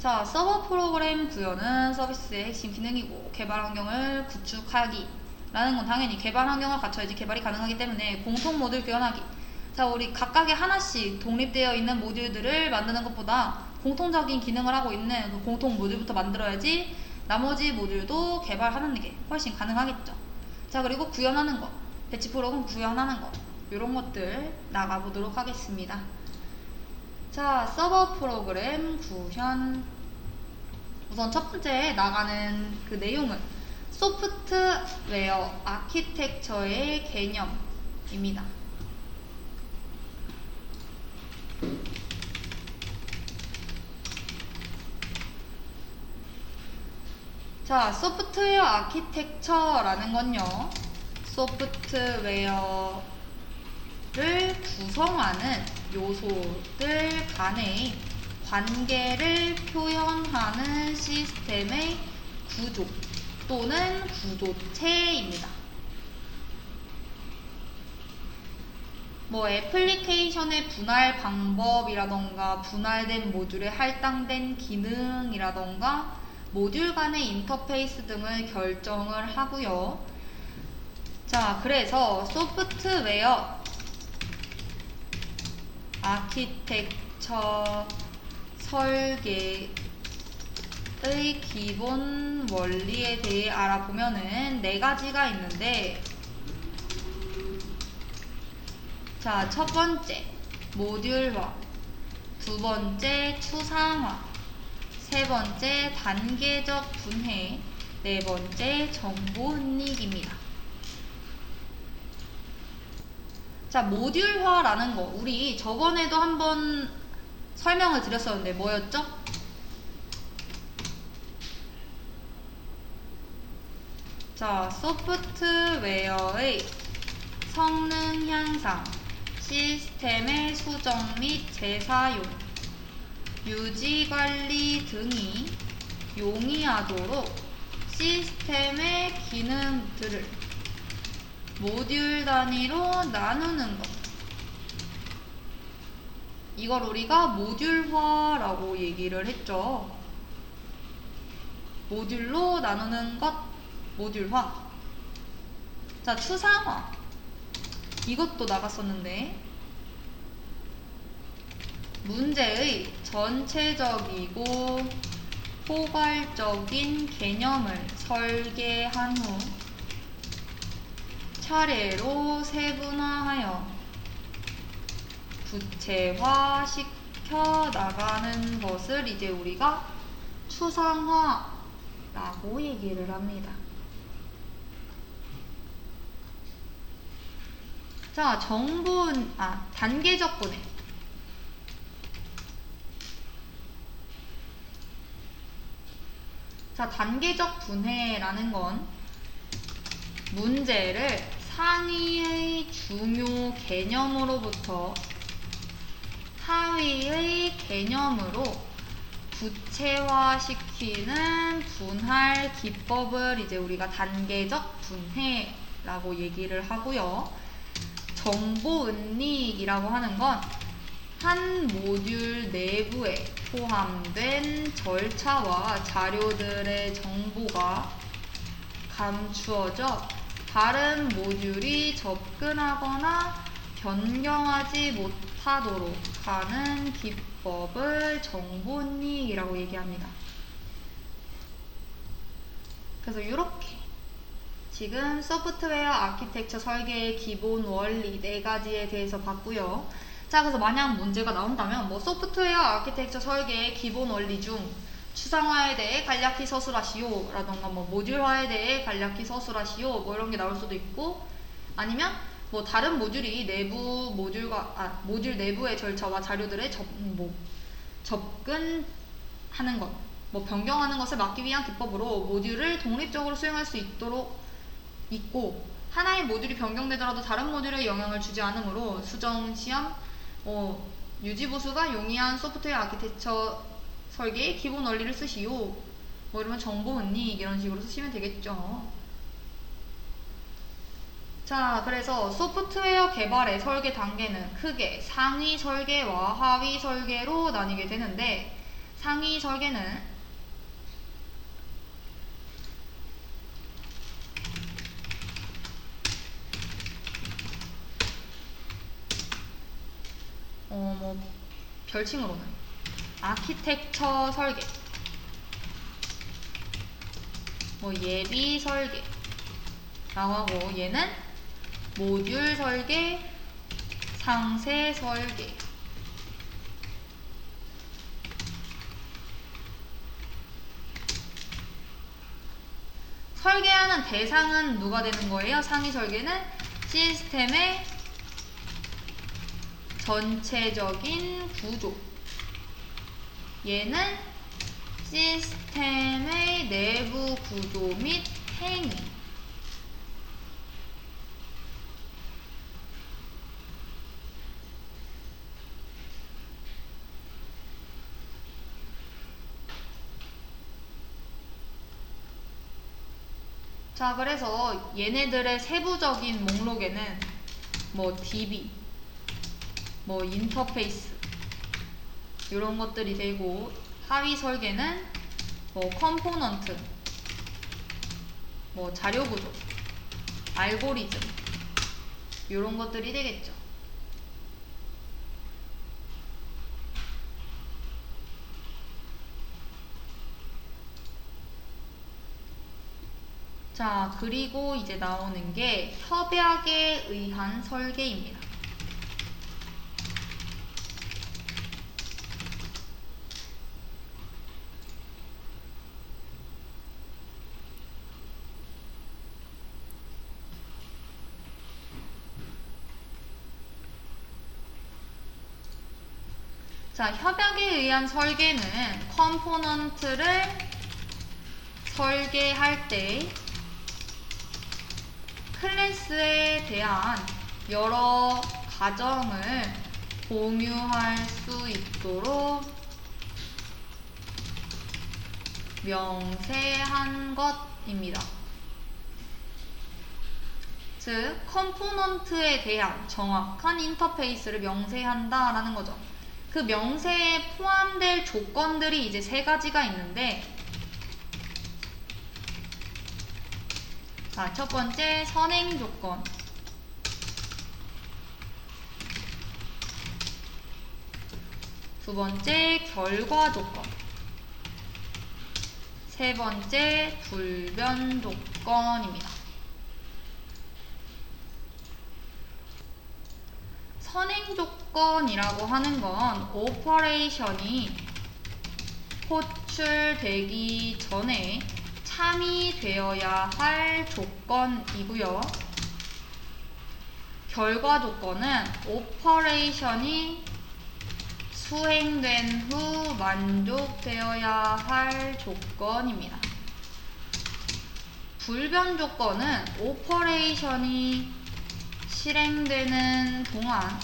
자, 서버 프로그램 구현은 서비스의 핵심 기능이고 개발 환경을 구축하기 라는 건 당연히 개발 환경을 갖춰야지 개발이 가능하기 때문에 공통 모듈 구현하기. 자, 우리 각각의 하나씩 독립되어 있는 모듈들을 만드는 것보다 공통적인 기능을 하고 있는 그 공통 모듈부터 만들어야지 나머지 모듈도 개발하는 게 훨씬 가능하겠죠. 자, 그리고 구현하는 거, 배치 프로그램 구현하는 거, 이런 것들 나가보도록 하겠습니다. 자, 서버 프로그램 구현. 우선 첫 번째 나가는 그 내용은 소프트웨어 아키텍처의 개념입니다. 자, 소프트웨어 아키텍처라는 건요, 소프트웨어를 구성하는 요소들 간의 관계를 표현하는 시스템의 구조 또는 구조체입니다. 뭐 애플리케이션의 분할 방법이라던가 분할된 모듈의 할당된 기능이라던가 모듈 간의 인터페이스 등을 결정을 하고요. 자, 그래서 소프트웨어 아키텍처 설계의 기본 원리에 대해 알아보면은 4가지가 있는데, 자, 첫 번째 모듈화, 두 번째 추상화, 세 번째 단계적 분해, 네 번째 정보 은닉입니다. 자, 모듈화라는 거 우리 저번에도 한번 설명을 드렸었는데 뭐였죠? 자, 소프트웨어의 성능 향상, 시스템의 수정 및 재사용, 유지 관리 등이 용이하도록 시스템의 기능들을 모듈 단위로 나누는 것. 이걸 우리가 모듈화라고 얘기를 했죠. 모듈로 나누는 것, 모듈화. 자, 추상화. 이것도 나갔었는데, 문제의 전체적이고 포괄적인 개념을 설계한 후 차례로 세분화하여 구체화시켜 나가는 것을 이제 우리가 추상화라고 얘기를 합니다. 자, 단계적 분해. 자, 단계적 분해라는 건 문제를 상위의 중요 개념으로부터 하위의 개념으로 구체화시키는 분할 기법을 이제 우리가 단계적 분해라고 얘기를 하고요. 정보 은닉이라고 하는 건 한 모듈 내부에 포함된 절차와 자료들의 정보가 감추어져 다른 모듈이 접근하거나 변경하지 못하도록 하는 기법을 정보 은닉이라고 얘기합니다. 그래서 이렇게 지금 소프트웨어 아키텍처 설계의 기본 원리 4가지에 대해서 봤고요. 자, 그래서 만약 문제가 나온다면 뭐 소프트웨어 아키텍처 설계의 기본 원리 중 추상화에 대해 간략히 서술하시오 라던가 뭐 모듈화에 대해 간략히 서술하시오 뭐 이런 게 나올 수도 있고, 아니면 뭐 다른 모듈이 모듈 내부의 절차와 자료들의 접근하는 것, 뭐 변경하는 것을 막기 위한 기법으로 모듈을 독립적으로 수행할 수 있도록 있고, 하나의 모듈이 변경되더라도 다른 모듈에 영향을 주지 않으므로 수정 시험, 유지 보수가 용이한 소프트웨어 아키텍처 설계의 기본 원리를 쓰시오. 뭐 이러면 정보 은닉 이런 식으로 쓰시면 되겠죠. 자, 그래서 소프트웨어 개발의 설계 단계는 크게 상위 설계와 하위 설계로 나뉘게 되는데, 상위 설계는 별칭으로는 아키텍처 설계, 예비 설계 라고 하고, 얘는 모듈 설계, 상세 설계. 설계하는 대상은 누가 되는 거예요? 상위 설계는 시스템의 전체적인 구조, 얘는 시스템의 내부 구조 및 행위. 자, 그래서 얘네들의 세부적인 목록에는 DB, 인터페이스 이런 것들이 되고, 하위 설계는 컴포넌트, 자료 구조, 알고리즘 이런 것들이 되겠죠. 자, 그리고 이제 나오는 게 협약에 의한 설계입니다. 자, 협약에 의한 설계는 컴포넌트를 설계할 때 클래스에 대한 여러 가정을 공유할 수 있도록 명세한 것입니다. 즉, 컴포넌트에 대한 정확한 인터페이스를 명세한다라는 거죠. 그 명세에 포함될 조건들이 이제 세 가지가 있는데, 자, 첫 번째 선행 조건, 두 번째 결과 조건, 세 번째 불변 조건입니다. 선행 조건이라고 하는 건 오퍼레이션이 호출되기 전에 참이되어야 할 조건이고요. 결과 조건은 오퍼레이션이 수행된 후 만족되어야 할 조건입니다. 불변 조건은 오퍼레이션이 실행되는 동안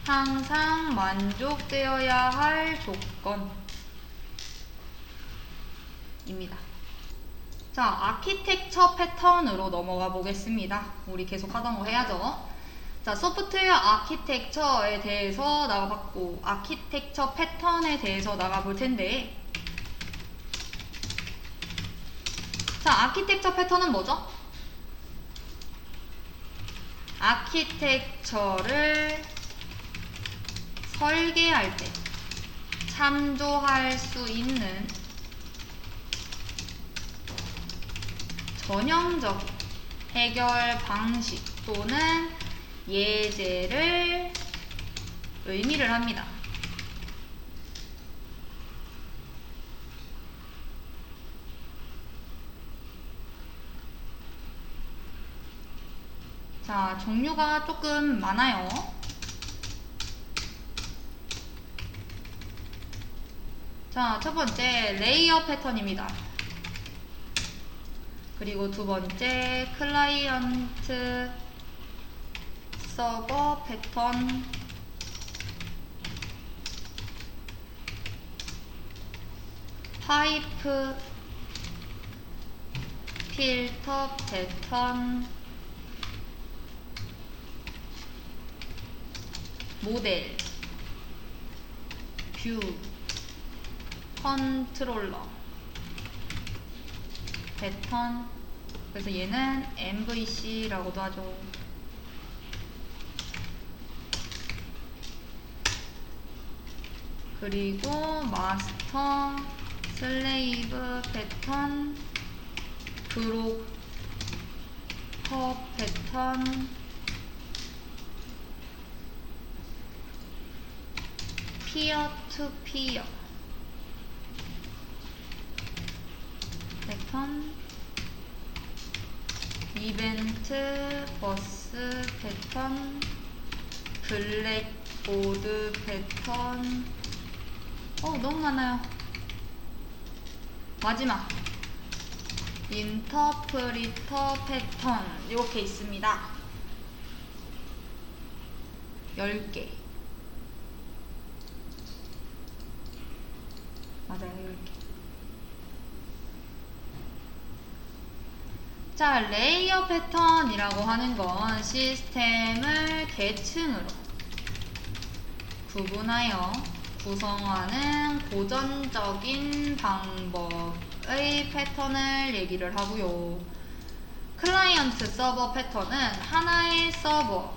항상 만족되어야 할 조건입니다. 자, 아키텍처 패턴으로 넘어가 보겠습니다. 우리 계속 하던 거 해야죠. 자, 소프트웨어 아키텍처에 대해서 나가봤고, 아키텍처 패턴에 대해서 나가볼 텐데, 자, 아키텍처 패턴은 뭐죠? 아키텍처를 설계할 때 참조할 수 있는 전형적인 해결 방식 또는 예제를 의미를 합니다. 자, 종류가 조금 많아요. 자, 첫 번째 레이어 패턴입니다. 그리고 두 번째 클라이언트 서버 패턴, 파이프 필터 패턴, 모델, 뷰, 컨트롤러 패턴. 그래서 얘는 MVC라고도 하죠. 그리고 마스터 슬레이브 패턴, 브로커 패턴, 피어 투 피어 패턴, 이벤트 버스 패턴, 블랙보드 패턴. 너무 많아요. 마지막 인터프리터 패턴 이렇게 있습니다. 10개. 맞아요, 10개. 자, 레이어 패턴이라고 하는 건 시스템을 계층으로 구분하여 구성하는 고전적인 방법의 패턴을 얘기를 하고요. 클라이언트 서버 패턴은 하나의 서버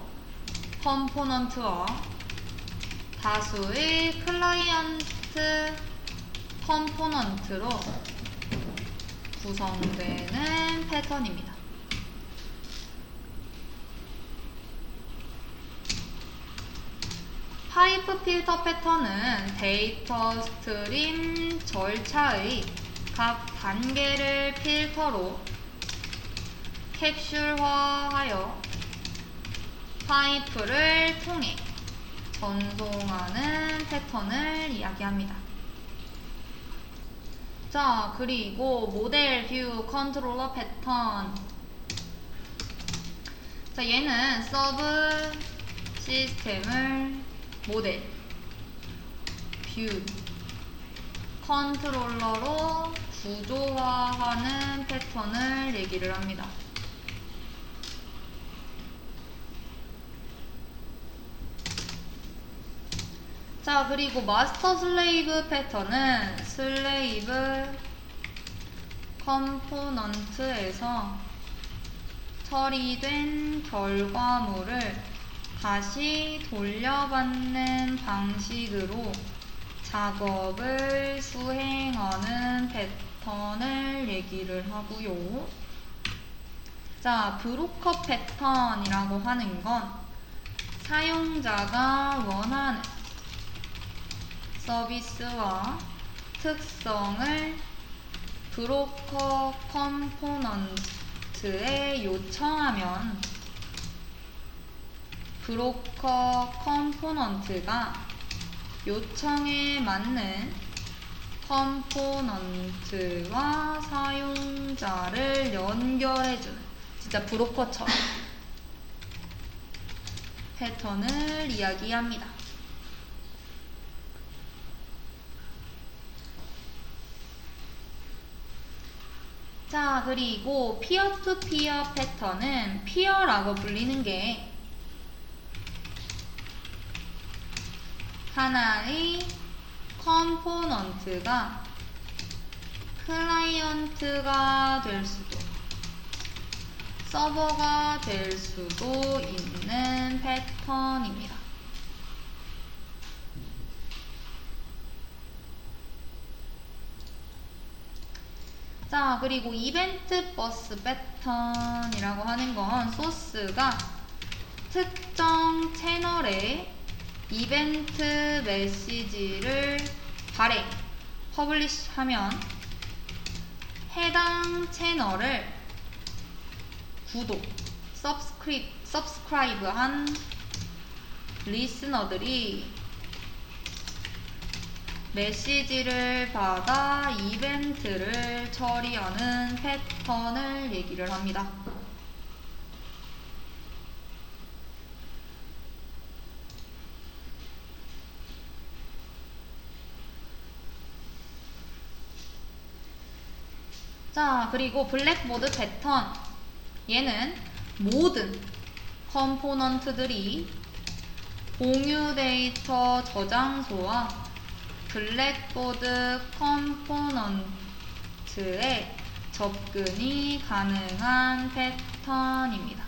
컴포넌트와 다수의 클라이언트 컴포넌트로 구성되는 패턴입니다. 파이프 필터 패턴은 데이터 스트림 절차의 각 단계를 필터로 캡슐화하여 파이프를 통해 전송하는 패턴을 이야기합니다. 자, 그리고 모델 뷰 컨트롤러 패턴. 자, 얘는 서브 시스템을 모델, 뷰, 컨트롤러로 구조화하는 패턴을 얘기를 합니다. 자, 그리고 마스터 슬레이브 패턴은 슬레이브 컴포넌트에서 처리된 결과물을 다시 돌려받는 방식으로 작업을 수행하는 패턴을 얘기를 하고요. 자, 브로커 패턴이라고 하는 건 사용자가 원하는 서비스와 특성을 브로커 컴포넌트에 요청하면 브로커 컴포넌트가 요청에 맞는 컴포넌트와 사용자를 연결해주는, 진짜 브로커처럼 패턴을 이야기합니다. 자, 그리고 피어 투 피어 패턴은 피어라고 불리는 게 하나의 컴포넌트가 클라이언트가 될 수도 서버가 될 수도 있는 패턴입니다. 자, 그리고 이벤트 버스 패턴이라고 하는 건 소스가 특정 채널에 이벤트 메시지를 발행, 퍼블리시 하면 해당 채널을 구독, 서브스크라이브한 리스너들이 메시지를 받아 이벤트를 처리하는 패턴을 얘기를 합니다. 자, 그리고 블랙보드 패턴. 얘는 모든 컴포넌트들이 공유 데이터 저장소와 블랙보드 컴포넌트에 접근이 가능한 패턴입니다.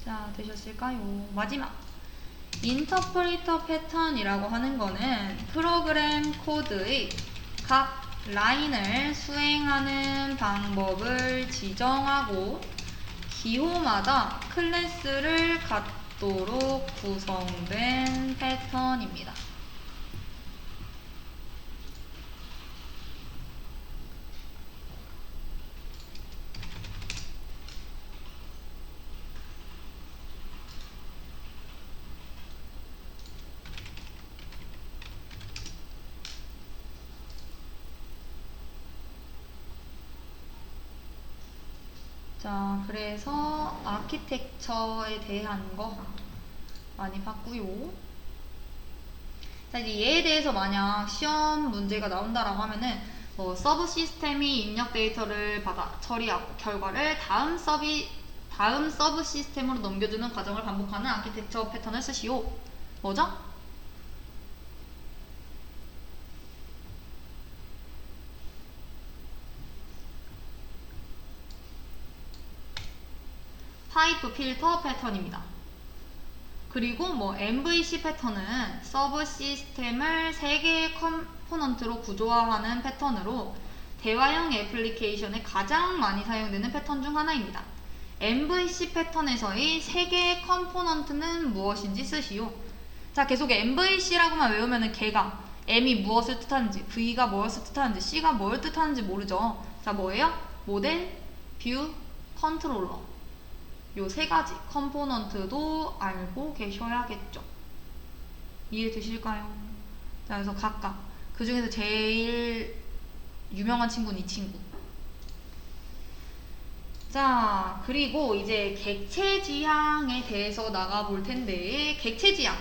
자, 되셨을까요? 마지막! 인터프리터 패턴이라고 하는 거는 프로그램 코드의 각 라인을 수행하는 방법을 지정하고 기호마다 클래스를 갖도록 구성된 패턴입니다. 자, 그래서 아키텍처에 대한 거 많이 봤고요. 자, 이제 얘에 대해서 만약 시험 문제가 나온다라고 하면은 뭐 서브 시스템이 입력 데이터를 받아 처리하고 결과를 다음 서브 시스템으로 넘겨주는 과정을 반복하는 아키텍처 패턴을 쓰시오. 뭐죠? 파이프 필터 패턴입니다. 그리고 뭐 MVC 패턴은 서브 시스템을 3개의 컴포넌트로 구조화하는 패턴으로 대화형 애플리케이션에 가장 많이 사용되는 패턴 중 하나입니다. MVC 패턴에서의 3개의 컴포넌트는 무엇인지 쓰시오. 자, 계속 MVC라고만 외우면은 걔가 M이 무엇을 뜻하는지, V가 무엇을 뜻하는지, C가 뭘 뜻하는지 모르죠. 자, 뭐예요? 모델, 뷰, 컨트롤러. 요 3가지 컴포넌트도 알고 계셔야겠죠. 이해되실까요? 자, 그래서 각각 그 중에서 제일 유명한 친구는 이 친구. 자, 그리고 이제 객체지향에 대해서 나가볼 텐데, 객체지향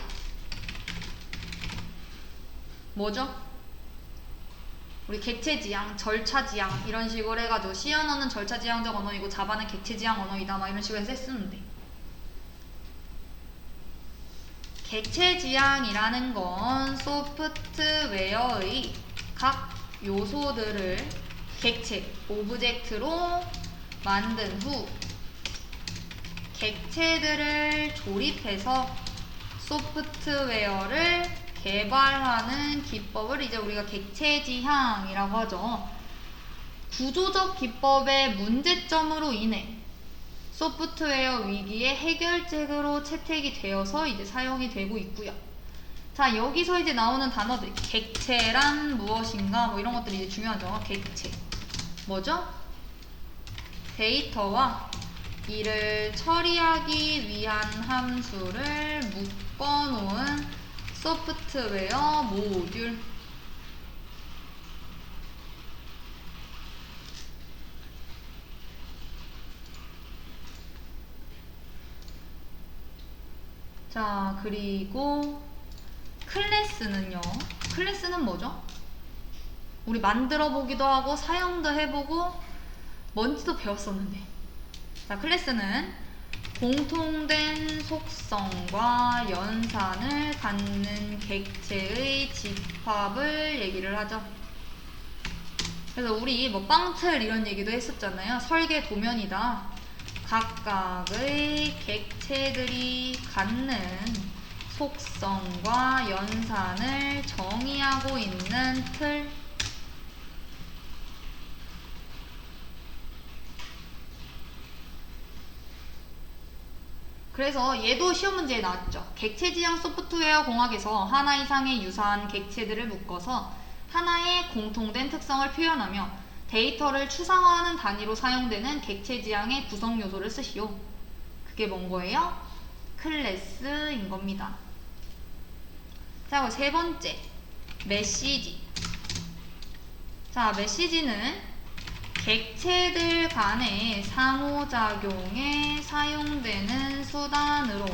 뭐죠? 우리 객체지향, 절차지향 이런 식으로 해가지고 C 언어는 절차지향적 언어이고 자바는 객체지향 언어이다 막 이런 식으로 해서 쓰는데, 객체지향이라는 건 소프트웨어의 각 요소들을 객체, 오브젝트로 만든 후 객체들을 조립해서 소프트웨어를 개발하는 기법을 이제 우리가 객체지향이라고 하죠. 구조적 기법의 문제점으로 인해 소프트웨어 위기의 해결책으로 채택이 되어서 이제 사용이 되고 있고요. 자, 여기서 이제 나오는 단어들, 객체란 무엇인가 뭐 이런 것들이 이제 중요하죠. 객체 뭐죠? 데이터와 이를 처리하기 위한 함수를 묶어놓은 소프트웨어 모듈. 자, 그리고 클래스는요. 클래스는 뭐죠? 우리 만들어 보기도 하고 사용도 해보고 뭔지도 배웠었는데. 자, 클래스는 공통된 속성과 연산을 갖는 객체의 집합을 얘기를 하죠. 그래서 우리 뭐 빵틀 이런 얘기도 했었잖아요. 설계 도면이다. 각각의 객체들이 갖는 속성과 연산을 정의하고 있는 틀. 그래서 얘도 시험 문제에 나왔죠. 객체지향 소프트웨어 공학에서 하나 이상의 유사한 객체들을 묶어서 하나의 공통된 특성을 표현하며 데이터를 추상화하는 단위로 사용되는 객체지향의 구성 요소를 쓰시오. 그게 뭔 거예요? 클래스인 겁니다. 자, 그리고 세 번째, 메시지. 자, 메시지는 객체들 간의 상호작용에 사용되는 수단으로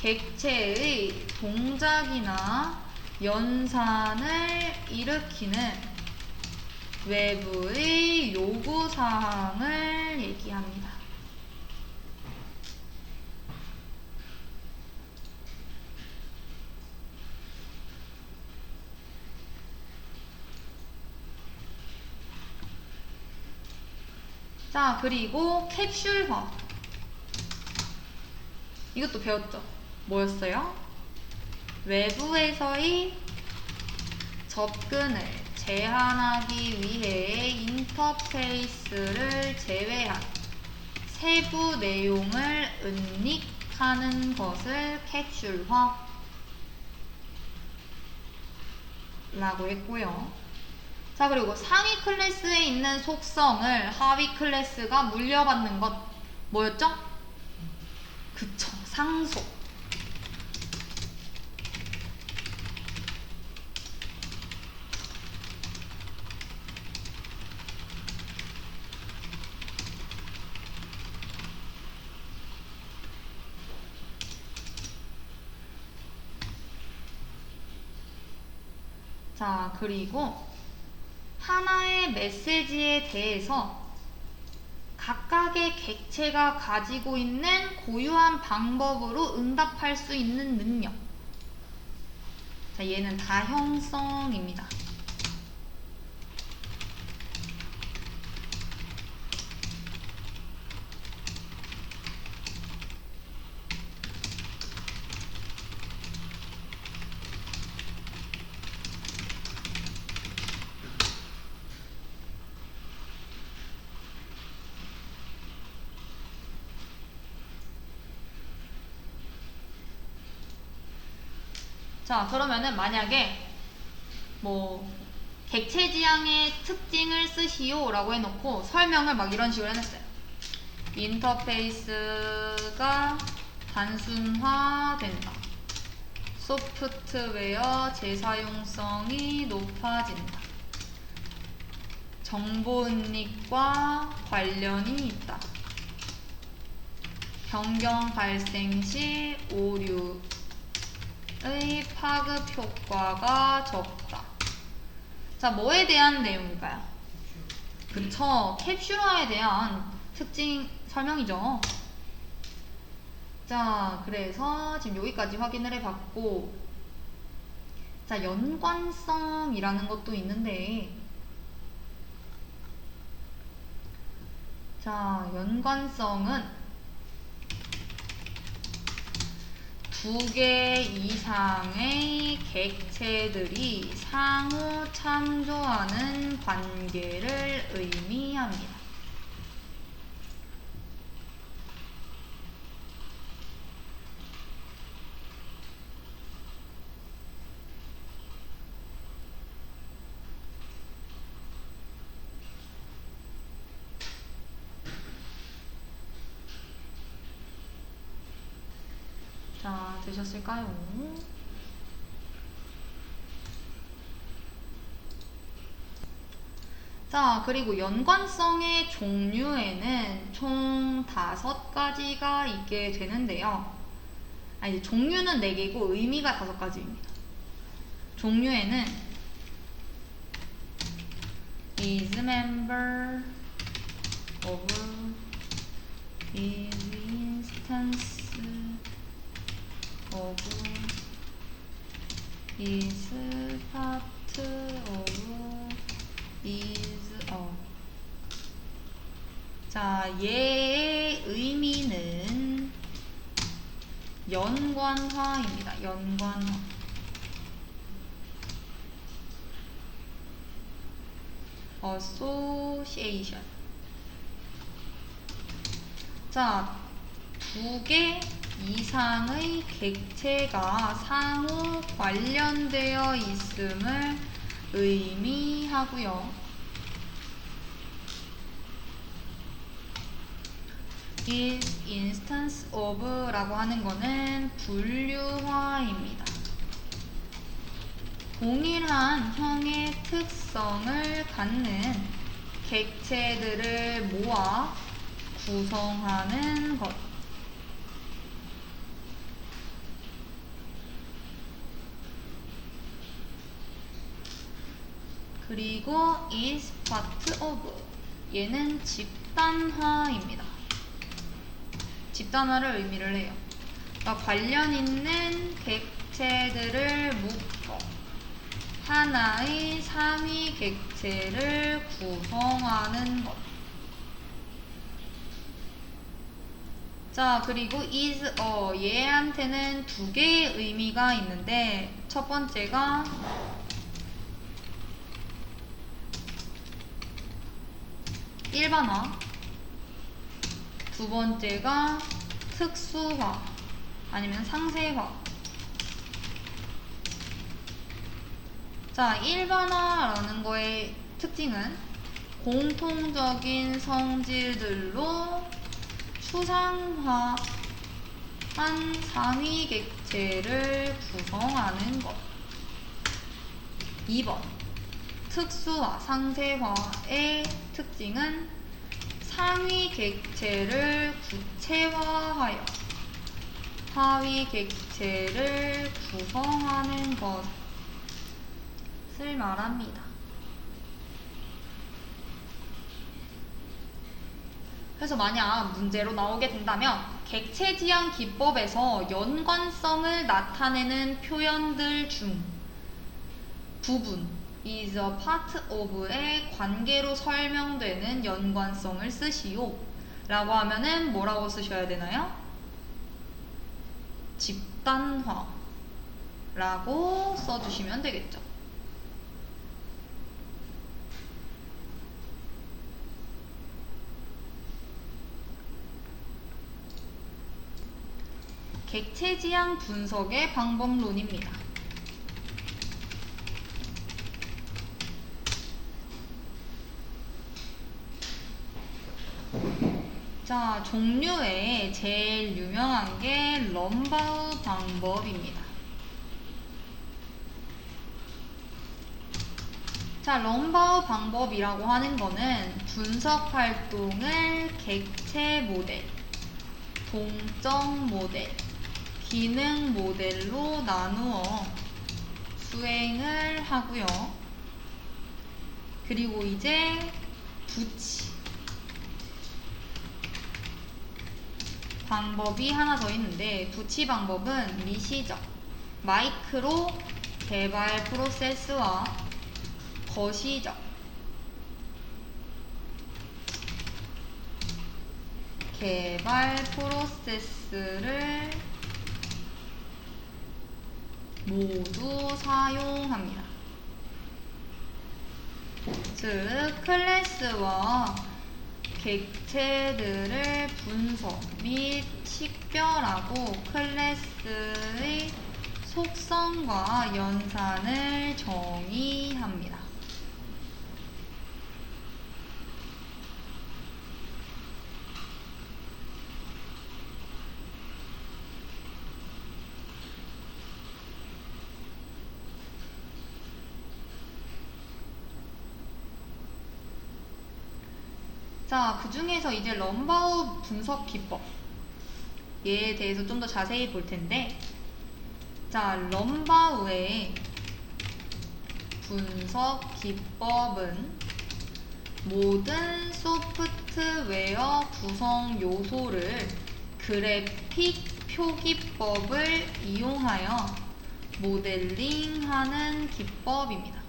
객체의 동작이나 연산을 일으키는 외부의 요구사항을 얘기합니다. 자, 그리고 캡슐화. 이것도 배웠죠? 뭐였어요? 외부에서의 접근을 제한하기 위해 인터페이스를 제외한 세부 내용을 은닉하는 것을 캡슐화 라고 했고요. 자, 그리고 상위 클래스에 있는 속성을 하위 클래스가 물려받는 것 뭐였죠? 그쵸, 상속. 자, 그리고 하나의 메시지에 대해서 각각의 객체가 가지고 있는 고유한 방법으로 응답할 수 있는 능력. 자, 얘는 다형성입니다. 자, 그러면은 만약에 뭐 객체 지향의 특징을 쓰시오 라고 해놓고 설명을 막 이런 식으로 해놨어요. 인터페이스가 단순화된다. 소프트웨어 재사용성이 높아진다. 정보 은닉과 관련이 있다. 변경 발생 시 오류의 파급 효과가 적다. 자, 뭐에 대한 내용일까요? 그쵸, 캡슐화에 대한 특징 설명이죠. 자, 그래서 지금 여기까지 확인을 해봤고, 자, 연관성이라는 것도 있는데, 자, 연관성은 2개 이상의 객체들이 상호 참조하는 관계를 의미합니다. 자, 되셨을까요? 자, 그리고 연관성의 종류에는 총 5가지가 있게 되는데요. 이제 종류는 4개고 의미가 5가지입니다. 종류에는 is member of, is instance of, is part of, is a. 자, 얘의 의미는 연관화입니다. 연관화. association. 자, 2개 이상의 객체가 상호 관련되어 있음을 의미하고요. is instance of 라고 하는 거는 분류화입니다. 동일한 형의 특성을 갖는 객체들을 모아 구성하는 것. 그리고 is part of. 얘는 집단화입니다. 집단화를 의미를 해요. 그러니까 관련 있는 객체들을 묶어 하나의 상위 객체를 구성하는 것. 자, 그리고 is 얘한테는 두 개의 의미가 있는데, 첫 번째가 일반화, 두 번째가 특수화 아니면 상세화. 자, 일반화라는 거의 특징은 공통적인 성질들로 추상화한 상위 객체를 구성하는 것. 2번 특수화, 상세화의 특징은 상위 객체를 구체화하여 하위 객체를 구성하는 것을 말합니다. 그래서 만약 문제로 나오게 된다면 객체 지향 기법에서 연관성을 나타내는 표현들 중 부분 is a part of의 관계로 설명되는 연관성을 쓰시오 라고 하면은 뭐라고 쓰셔야 되나요? 집단화 라고 써주시면 되겠죠. 객체 지향 분석의 방법론입니다. 자, 종류에 제일 유명한 게 럼바우 방법입니다. 자, 럼바우 방법이라고 하는 거는 분석 활동을 객체 모델, 동적 모델, 기능 모델로 나누어 수행을 하고요. 그리고 이제 부치 방법이 하나 더 있는데, 부치 방법은 미시적, 마이크로 개발 프로세스와 거시적, 개발 프로세스를 모두 사용합니다. 즉, 클래스와 객체들을 분석 및 식별하고 클래스의 속성과 연산을 정의합니다. 자, 그 중에서 이제 럼바우 분석 기법 얘에 대해서 좀 더 자세히 볼 텐데, 자, 럼바우의 분석 기법은 모든 소프트웨어 구성 요소를 그래픽 표기법을 이용하여 모델링하는 기법입니다.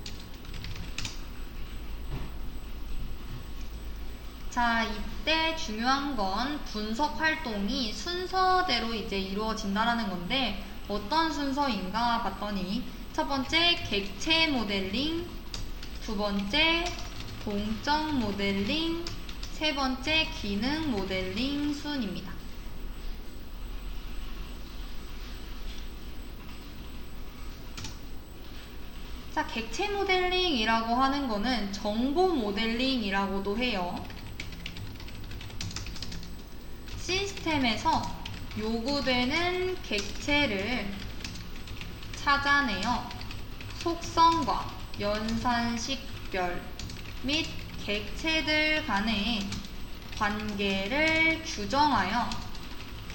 자, 이때 중요한 건 분석 활동이 순서대로 이제 이루어진다는 건데, 어떤 순서인가 봤더니 첫 번째 객체 모델링, 두 번째 동적 모델링, 세 번째 기능 모델링 순입니다. 자, 객체 모델링이라고 하는 거는 정보 모델링이라고도 해요. 시스템에서 요구되는 객체를 찾아내어 속성과 연산식별 및 객체들 간의 관계를 규정하여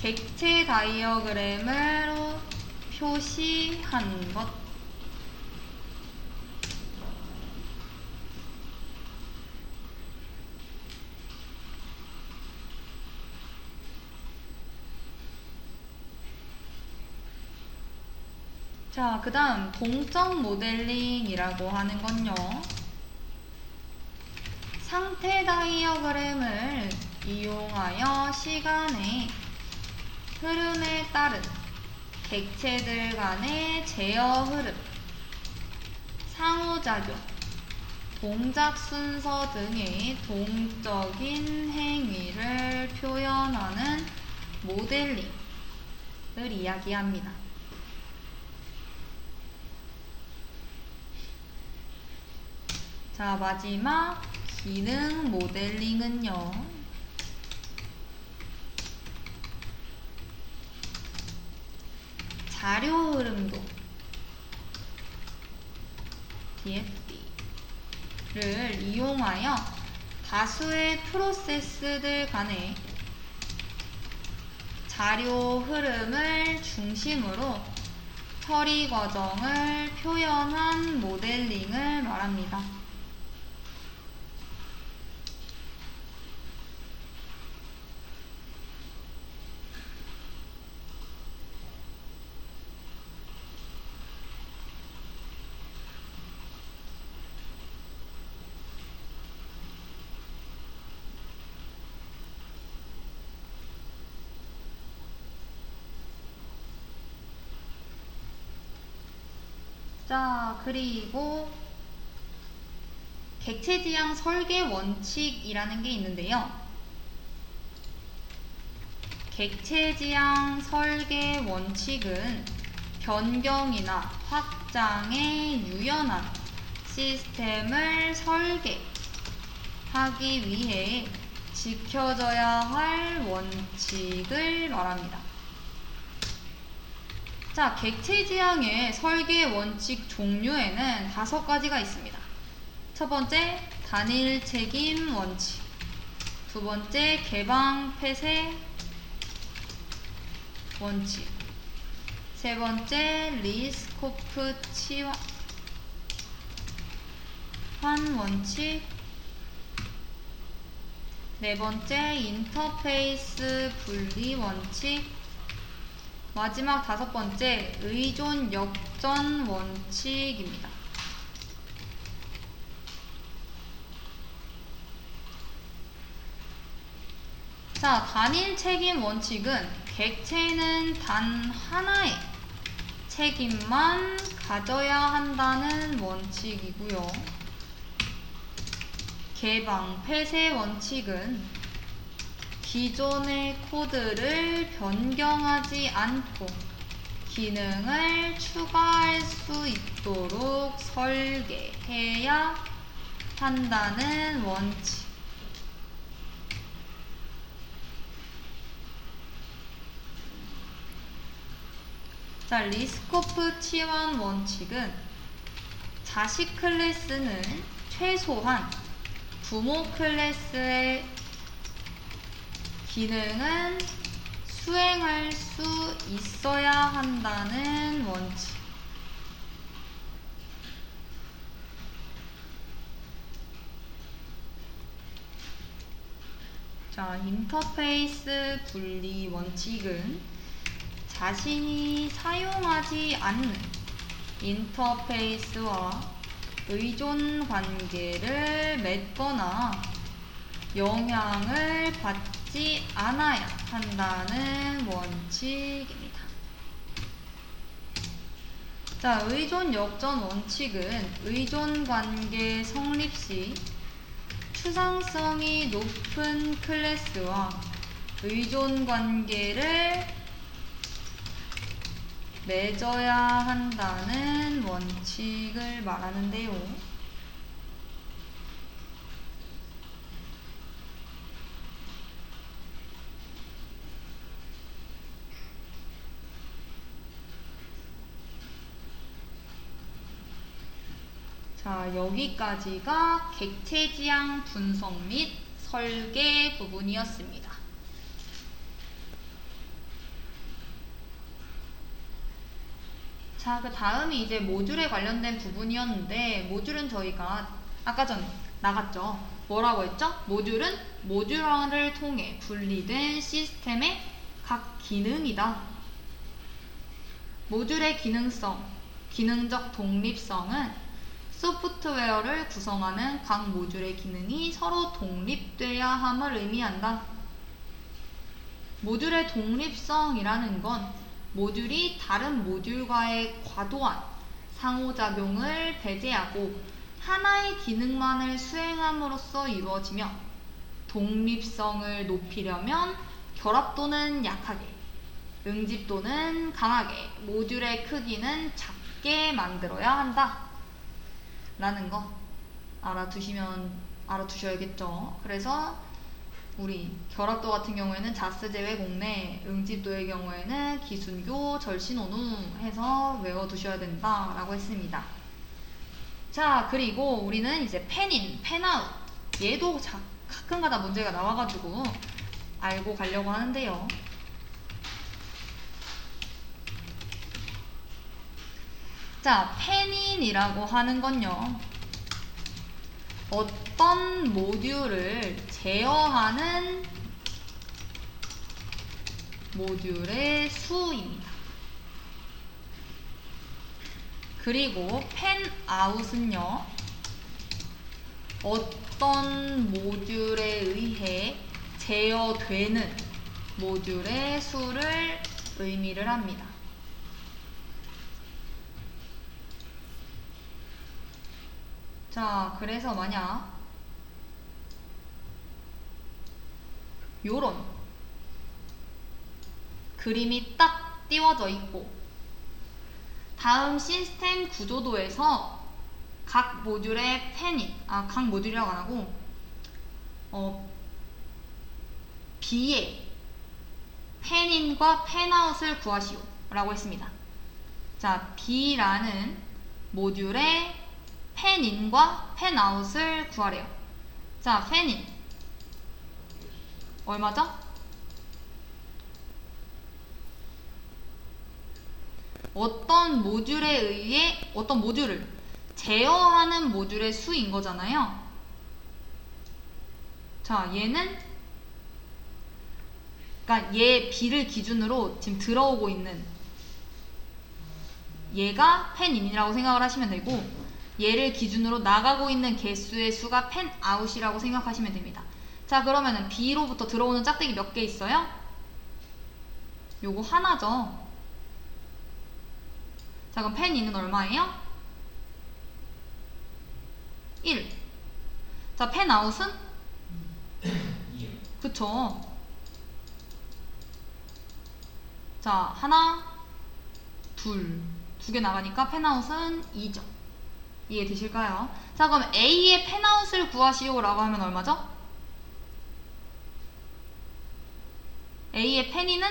객체 다이어그램으로 표시한 것. 자, 그 다음 동적 모델링이라고 하는 건요, 상태 다이어그램을 이용하여 시간의 흐름에 따른 객체들 간의 제어 흐름, 상호작용, 동작 순서 등의 동적인 행위를 표현하는 모델링을 이야기합니다. 자, 마지막 기능 모델링은요, 자료 흐름도 DFD를 이용하여 다수의 프로세스들 간의 자료 흐름을 중심으로 처리 과정을 표현한 모델링을 말합니다. 자, 그리고 객체 지향 설계 원칙이라는 게 있는데요. 객체 지향 설계 원칙은 변경이나 확장에 유연한 시스템을 설계하기 위해 지켜져야 할 원칙을 말합니다. 자, 객체 지향의 설계 원칙 종류에는 5가지가 있습니다. 첫 번째, 단일 책임 원칙. 두 번째, 개방 폐쇄 원칙. 세 번째, 리스코프 치환 원칙. 네 번째, 인터페이스 분리 원칙. 마지막 5번째, 의존 역전 원칙입니다. 자, 단일 책임 원칙은 객체는 단 하나의 책임만 가져야 한다는 원칙이고요. 개방 폐쇄 원칙은 기존의 코드를 변경하지 않고 기능을 추가할 수 있도록 설계해야 한다는 원칙. 자, 리스코프 치환 원칙은 자식 클래스는 최소한 부모 클래스의 기능은 수행할 수 있어야 한다는 원칙. 자, 인터페이스 분리 원칙은 자신이 사용하지 않는 인터페이스와 의존 관계를 맺거나 영향을 받지 않아야 한다는 원칙입니다. 자, 의존 역전 원칙은 의존 관계 성립 시 추상성이 높은 클래스와 의존 관계를 맺어야 한다는 원칙을 말하는데요. 자, 여기까지가 객체 지향 분석 및 설계 부분이었습니다. 자, 그 다음이 이제 모듈에 관련된 부분이었는데, 모듈은 저희가 아까 전에 나갔죠. 뭐라고 했죠? 모듈은 모듈화를 통해 분리된 시스템의 각 기능이다. 모듈의 기능성, 기능적 독립성은 소프트웨어를 구성하는 각 모듈의 기능이 서로 독립돼야 함을 의미한다. 모듈의 독립성이라는 건 모듈이 다른 모듈과의 과도한 상호작용을 배제하고 하나의 기능만을 수행함으로써 이루어지며, 독립성을 높이려면 결합도는 약하게, 응집도는 강하게, 모듈의 크기는 작게 만들어야 한다 라는 거 알아두셔야겠죠. 그래서 우리 결합도 같은 경우에는 자스 제외 공내, 응집도의 경우에는 기순교, 절신온우 해서 외워두셔야 된다 라고 했습니다. 자, 그리고 우리는 이제 펜인, 펜아웃, 얘도 가끔가다 문제가 나와가지고 알고 가려고 하는데요. 자, 펜인이라고 하는 건요, 어떤 모듈을 제어하는 모듈의 수입니다. 그리고 펜아웃은요, 어떤 모듈에 의해 제어되는 모듈의 수를 의미를 합니다. 자, 그래서 만약 요런 그림이 딱 띄워져 있고, 다음 시스템 구조도에서 각 모듈의 각 모듈이라고 안 하고 B의 펜인과 펜아웃을 구하시오 라고 했습니다. 자, B라는 모듈의 펜인과 펜아웃을 구하래요. 자, 펜인 얼마죠? 어떤 모듈에 의해 어떤 모듈을 제어하는 모듈의 수인 거잖아요. 자, 얘는 그러니까 얘 B를 기준으로 지금 들어오고 있는 얘가 펜인이라고 생각을 하시면 되고, 얘를 기준으로 나가고 있는 개수의 수가 펜아웃이라고 생각하시면 됩니다. 자, 그러면은 B로부터 들어오는 짝대기 몇 개 있어요? 요거 하나죠. 자, 그럼 펜인은 얼마예요? 1. 자, 펜아웃은? 2요. 그쵸. 자, 하나, 둘. 두 개 나가니까 펜아웃은 2죠. 이해되실까요? 자, 그럼 A의 펜아웃을 구하시오 라고 하면 얼마죠? A의 펜인은?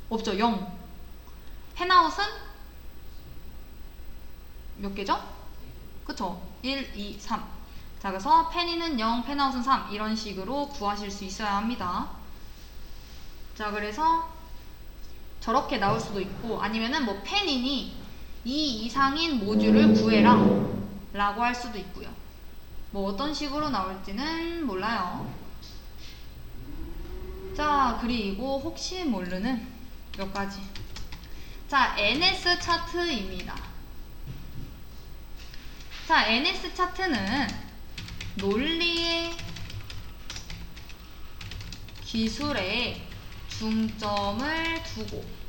없죠. 0. 펜아웃은? 몇 개죠? 그쵸? 1, 2, 3. 자, 그래서 펜인은 0, 펜아웃은 3 이런 식으로 구하실 수 있어야 합니다. 자, 그래서 저렇게 나올 수도 있고, 아니면은 뭐 펜인이 2 이상인 모듈을 구해라 라고 할 수도 있고요. 뭐 어떤 식으로 나올지는 몰라요. 자, 그리고 혹시 모르는 몇 가지. 자, NS 차트입니다. 자, NS 차트는 논리의 기술에 중점을 두고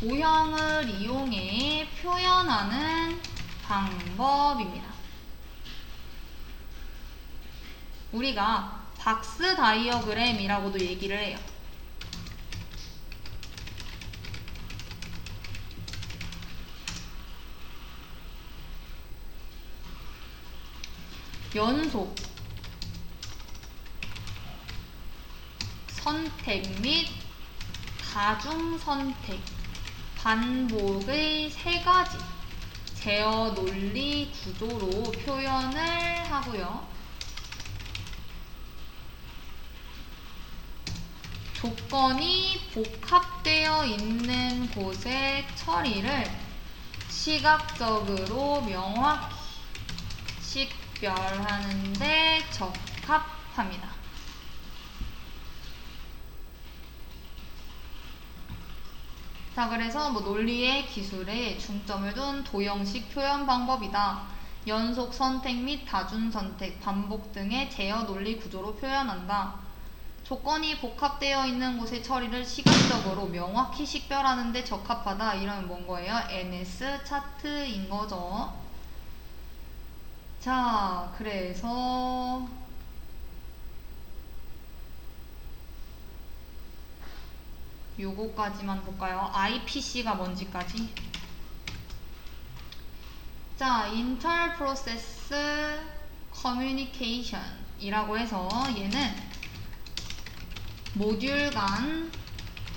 도형을 이용해 표현하는 방법입니다. 우리가 박스 다이어그램이라고도 얘기를 해요. 연속, 선택 및 다중 선택, 반복의 세 가지 제어 논리 구조로 표현을 하고요. 조건이 복합되어 있는 곳의 처리를 시각적으로 명확히 식별하는 데 적합합니다. 자, 그래서 뭐 논리의 기술에 중점을 둔 도형식 표현 방법이다. 연속 선택 및 다중 선택, 반복 등의 제어 논리 구조로 표현한다. 조건이 복합되어 있는 곳의 처리를 시각적으로 명확히 식별하는 데 적합하다. 이러면 뭔 거예요? NS 차트인 거죠. 자, 그래서 요거까지만 볼까요? IPC가 뭔지까지. 자, Inter-Process Communication 이라고 해서 얘는 모듈 간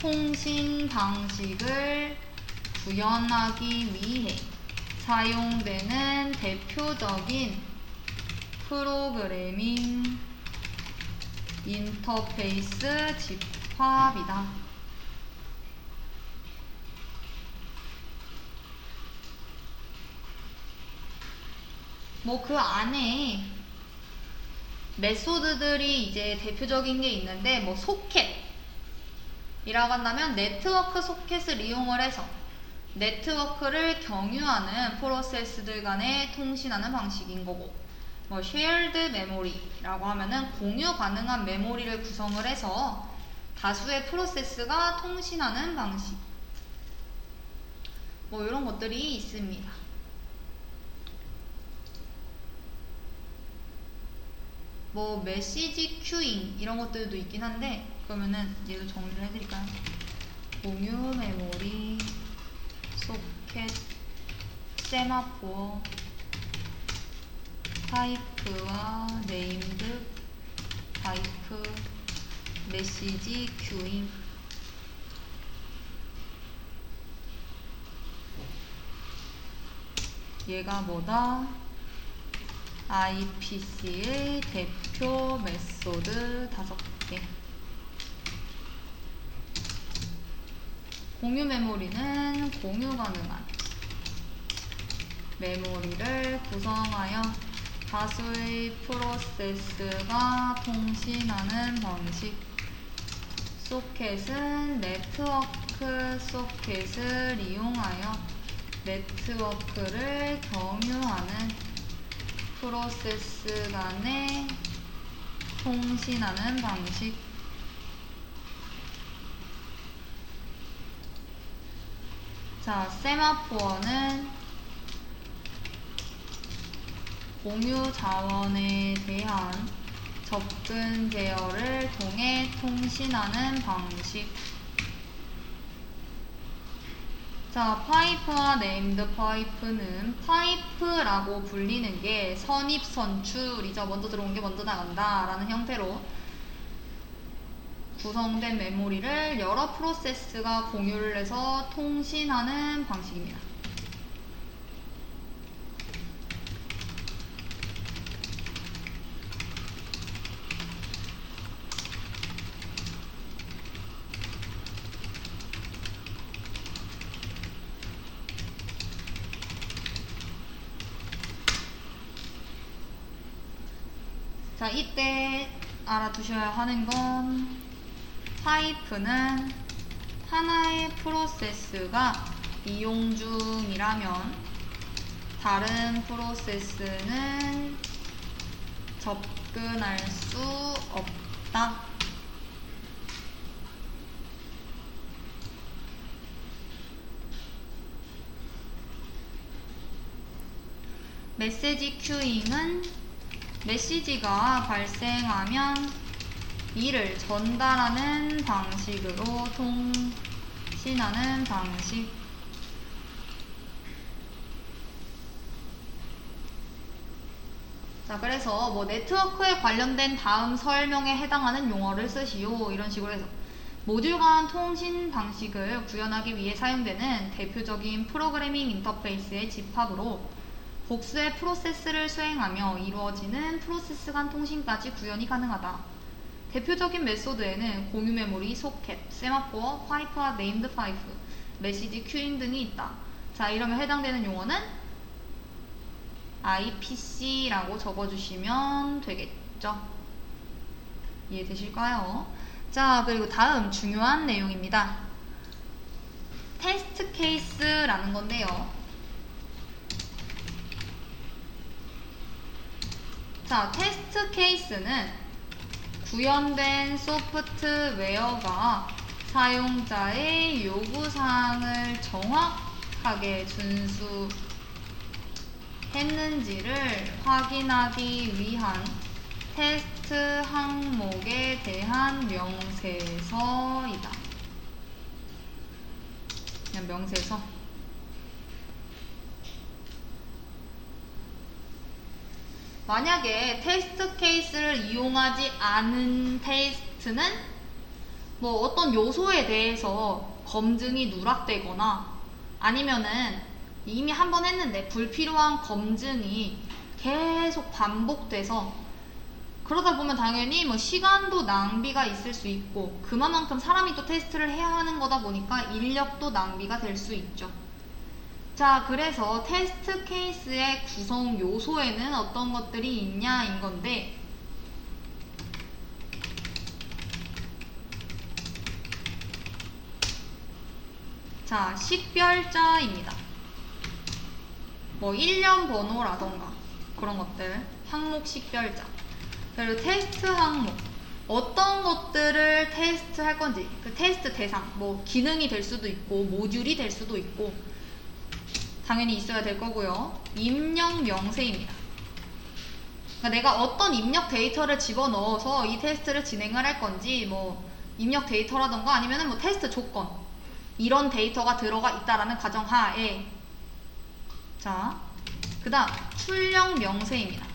통신 방식을 구현하기 위해 사용되는 대표적인 프로그래밍 인터페이스 집합이다. 뭐 그 안에 메소드들이 이제 대표적인 게 있는데 뭐 소켓이라고 한다면 네트워크 소켓을 이용을 해서 네트워크를 경유하는 프로세스들 간에 통신하는 방식인 거고, 뭐 shared memory라고 하면은 공유 가능한 메모리를 구성을 해서 다수의 프로세스가 통신하는 방식. 뭐 이런 것들이 있습니다. 뭐 메시지 큐잉 이런 것들도 있긴 한데, 그러면은 얘도 정리를 해드릴까요? 공유 메모리, 소켓, 세마포, 파이프와 네임드 파이프, 메시지 큐잉. 얘가 뭐다? IPC의 대표 메소드 5개. 공유 메모리는 공유 가능한 메모리를 구성하여 다수의 프로세스가 통신하는 방식. 소켓은 네트워크 소켓을 이용하여 네트워크를 경유하는 프로세스 간에 통신하는 방식. 자, 세마포어는 공유 자원에 대한 접근 제어를 통해 통신하는 방식. 자, 파이프와 네임드 파이프는 파이프라고 불리는 게 선입 선출이죠. 먼저 들어온 게 먼저 나간다 라는 형태로 구성된 메모리를 여러 프로세스가 공유를 해서 통신하는 방식입니다. 자, 이때 알아두셔야 하는 건 파이프는 하나의 프로세스가 이용 중이라면 다른 프로세스는 접근할 수 없다. 메시지 큐잉은 메시지가 발생하면 이를 전달하는 방식으로 통신하는 방식. 자, 그래서 뭐 네트워크에 관련된 다음 설명에 해당하는 용어를 쓰시오. 이런 식으로 해서 모듈 간 통신 방식을 구현하기 위해 사용되는 대표적인 프로그래밍 인터페이스의 집합으로 복수의 프로세스를 수행하며 이루어지는 프로세스 간 통신까지 구현이 가능하다. 대표적인 메소드에는 공유 메모리, 소켓, 세마포어, 파이프와 네임드 파이프, 메시지 큐잉 등이 있다. 자, 이러면 해당되는 용어는 IPC라고 적어주시면 되겠죠. 이해되실까요? 자, 그리고 다음 중요한 내용입니다. 테스트 케이스라는 건데요. 자, 테스트 케이스는 구현된 소프트웨어가 사용자의 요구사항을 정확하게 준수했는지를 확인하기 위한 테스트 항목에 대한 명세서이다. 그냥 명세서. 만약에 테스트 케이스를 이용하지 않은 테스트는 뭐 어떤 요소에 대해서 검증이 누락되거나 아니면은 이미 한 번 했는데 불필요한 검증이 계속 반복돼서 그러다 보면 당연히 뭐 시간도 낭비가 있을 수 있고 그만큼 사람이 또 테스트를 해야 하는 거다 보니까 인력도 낭비가 될 수 있죠. 자, 그래서 테스트 케이스의 구성 요소에는 어떤 것들이 있냐인 건데 자, 식별자입니다. 뭐 일련 번호라던가 그런 것들, 항목 식별자, 그리고 테스트 항목, 어떤 것들을 테스트 할 건지, 그 테스트 대상, 뭐 기능이 될 수도 있고 모듈이 될 수도 있고 당연히 있어야 될 거고요. 입력 명세입니다. 그러니까 내가 어떤 입력 데이터를 집어넣어서 이 테스트를 진행을 할 건지, 뭐 입력 데이터라던가 아니면은 뭐 테스트 조건, 이런 데이터가 들어가 있다라는 가정하에, 자, 그 다음 출력 명세입니다.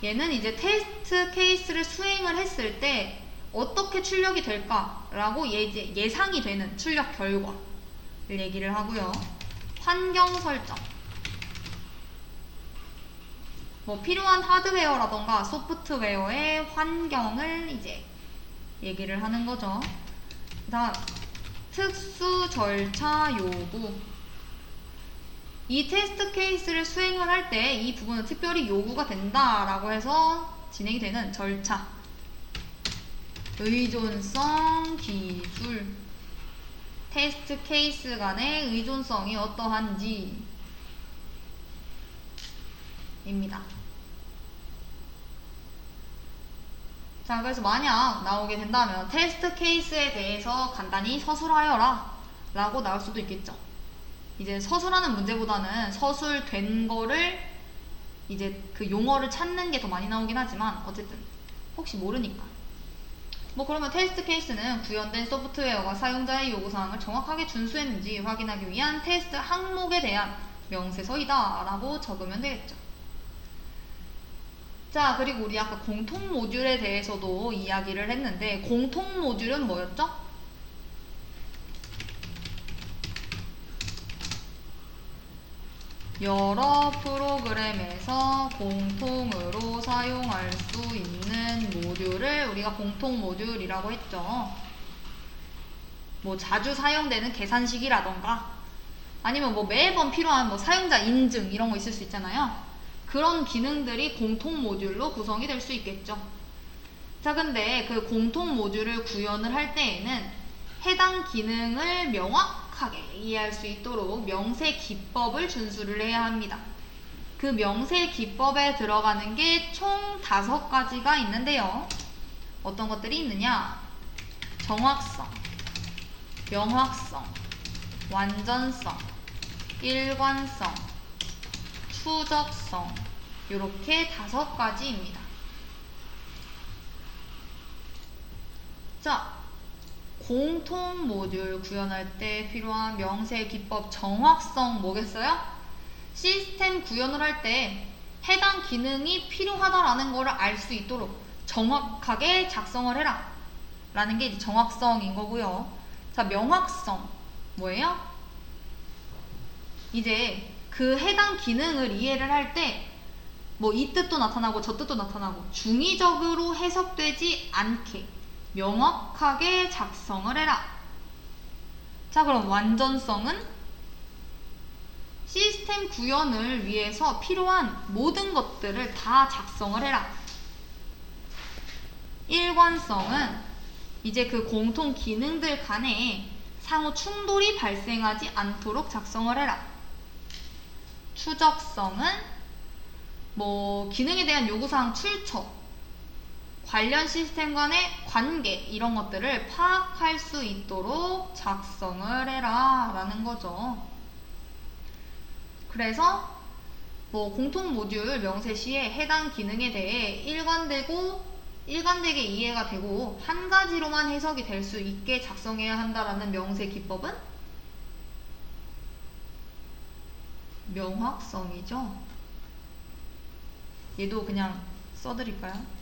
얘는 이제 테스트 케이스를 수행을 했을 때 어떻게 출력이 될까라고 이제 예상이 되는 출력 결과를 얘기를 하고요. 환경 설정, 뭐 필요한 하드웨어라던가 소프트웨어의 환경을 이제 얘기를 하는 거죠. 그 다음 특수 절차 요구, 이 테스트 케이스를 수행을 할 때 이 부분은 특별히 요구가 된다라고 해서 진행이 되는 절차, 의존성 기술, 테스트 케이스 간의 의존성이 어떠한지 입니다. 자, 그래서 만약 나오게 된다면 테스트 케이스에 대해서 간단히 서술하여라 라고 나올 수도 있겠죠. 이제 서술하는 문제보다는 서술된 거를 이제 그 용어를 찾는 게 더 많이 나오긴 하지만 어쨌든 혹시 모르니까 뭐 그러면 테스트 케이스는 구현된 소프트웨어가 사용자의 요구사항을 정확하게 준수했는지 확인하기 위한 테스트 항목에 대한 명세서이다 라고 적으면 되겠죠. 자, 그리고 우리 아까 공통 모듈에 대해서도 이야기를 했는데 공통 모듈은 뭐였죠? 여러 프로그램에서 공통으로 사용할 수 있는 모듈을 우리가 공통 모듈이라고 했죠. 뭐 자주 사용되는 계산식이라던가 아니면 뭐 매번 필요한 뭐 사용자 인증 이런 거 있을 수 있잖아요. 그런 기능들이 공통 모듈로 구성이 될 수 있겠죠. 자, 근데 그 공통 모듈을 구현을 할 때에는 해당 기능을 명확하게 이해할 수 있도록 명세 기법을 준수를 해야 합니다. 그 명세 기법에 들어가는 게 총 5가지가 있는데요. 어떤 것들이 있느냐? 정확성, 명확성, 완전성, 일관성, 추적성, 이렇게 5가지입니다. 자, 공통 모듈 구현할 때 필요한 명세 기법 정확성 뭐겠어요? 시스템 구현을 할 때 해당 기능이 필요하다라는 것을 알 수 있도록 정확하게 작성을 해라 라는 게 이제 정확성인 거고요. 자, 명확성 뭐예요? 이제 그 해당 기능을 이해를 할 때 뭐 이 뜻도 나타나고 저 뜻도 나타나고 중의적으로 해석되지 않게 명확하게 작성을 해라. 자, 그럼 완전성은 시스템 구현을 위해서 필요한 모든 것들을 다 작성을 해라. 일관성은 이제 그 공통 기능들 간에 상호 충돌이 발생하지 않도록 작성을 해라. 추적성은 뭐 기능에 대한 요구사항 출처, 관련 시스템 간의 관계 이런 것들을 파악할 수 있도록 작성을 해라 라는 거죠. 그래서 뭐 공통 모듈 명세 시에 해당 기능에 대해 일관되게 이해가 되고 한 가지로만 해석이 될 수 있게 작성해야 한다라는 명세 기법은 명확성이죠. 얘도 그냥 써드릴까요?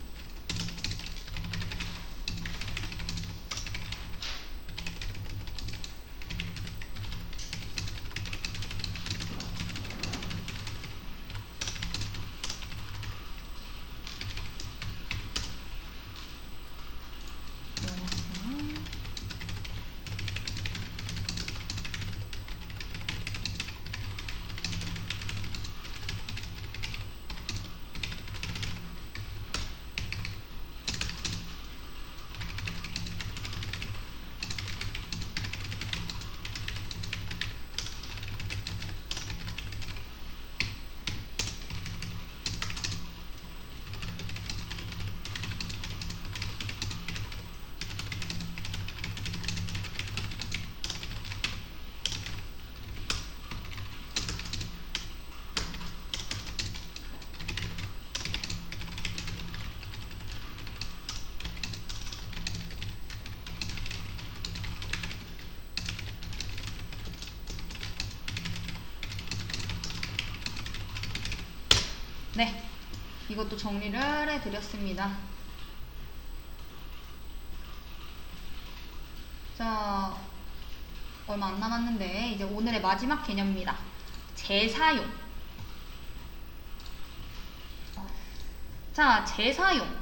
네, 이것도 정리를 해드렸습니다. 자, 얼마 안 남았는데 이제 오늘의 마지막 개념입니다. 재사용. 자, 재사용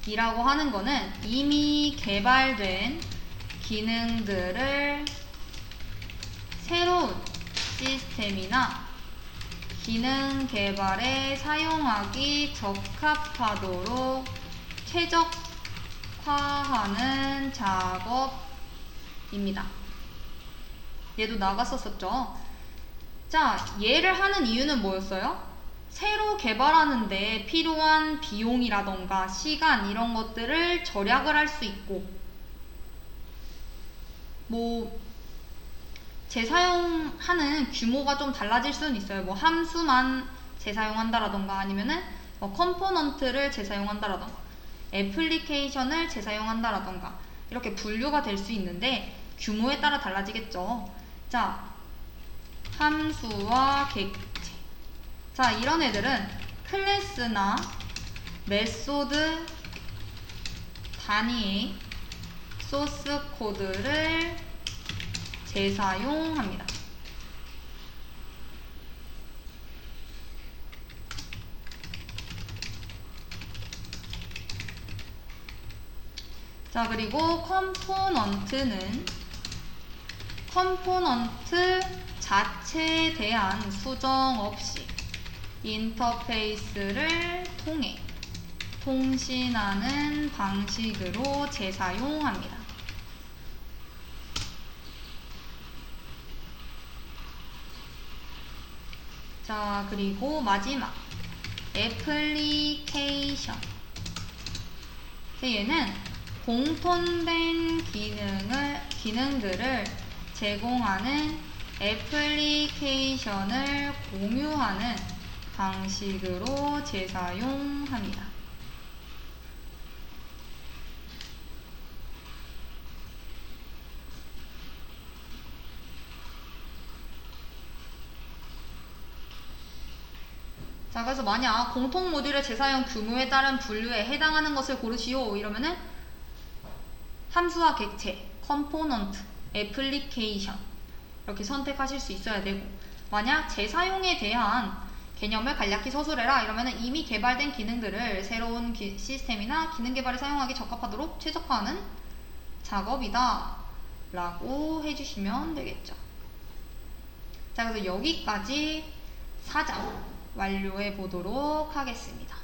이라고 하는 거는 이미 개발된 기능들을 새로운 시스템이나 기능 개발에 사용하기 적합하도록 최적화하는 작업입니다. 얘도 나갔었었죠. 자, 얘를 하는 이유는 뭐였어요? 새로 개발하는데 필요한 비용이라던가 시간 이런 것들을 절약을 할 수 있고 뭐 재사용하는 규모가 좀 달라질 수는 있어요. 뭐 함수만 재사용한다라던가 아니면은 컴포넌트를 재사용한다라던가 애플리케이션을 재사용한다라던가 이렇게 분류가 될 수 있는데 규모에 따라 달라지겠죠. 자, 함수와 객체. 자, 이런 애들은 클래스나 메소드 단위의 소스 코드를 재사용합니다. 자, 그리고 컴포넌트는 컴포넌트 자체에 대한 수정 없이 인터페이스를 통해 통신하는 방식으로 재사용합니다. 자, 그리고 마지막 애플리케이션. 얘는 공통된 기능들을 제공하는 애플리케이션을 공유하는 방식으로 재사용합니다. 자, 그래서 만약 공통 모듈의 재사용 규모에 따른 분류에 해당하는 것을 고르시오 이러면은 함수와 객체, 컴포넌트, 애플리케이션 이렇게 선택하실 수 있어야 되고, 만약 재사용에 대한 개념을 간략히 서술해라 이러면은 이미 개발된 기능들을 새로운 시스템이나 기능 개발에 사용하기 적합하도록 최적화하는 작업이다 라고 해주시면 되겠죠. 자, 그래서 여기까지 4장 완료해 보도록 하겠습니다.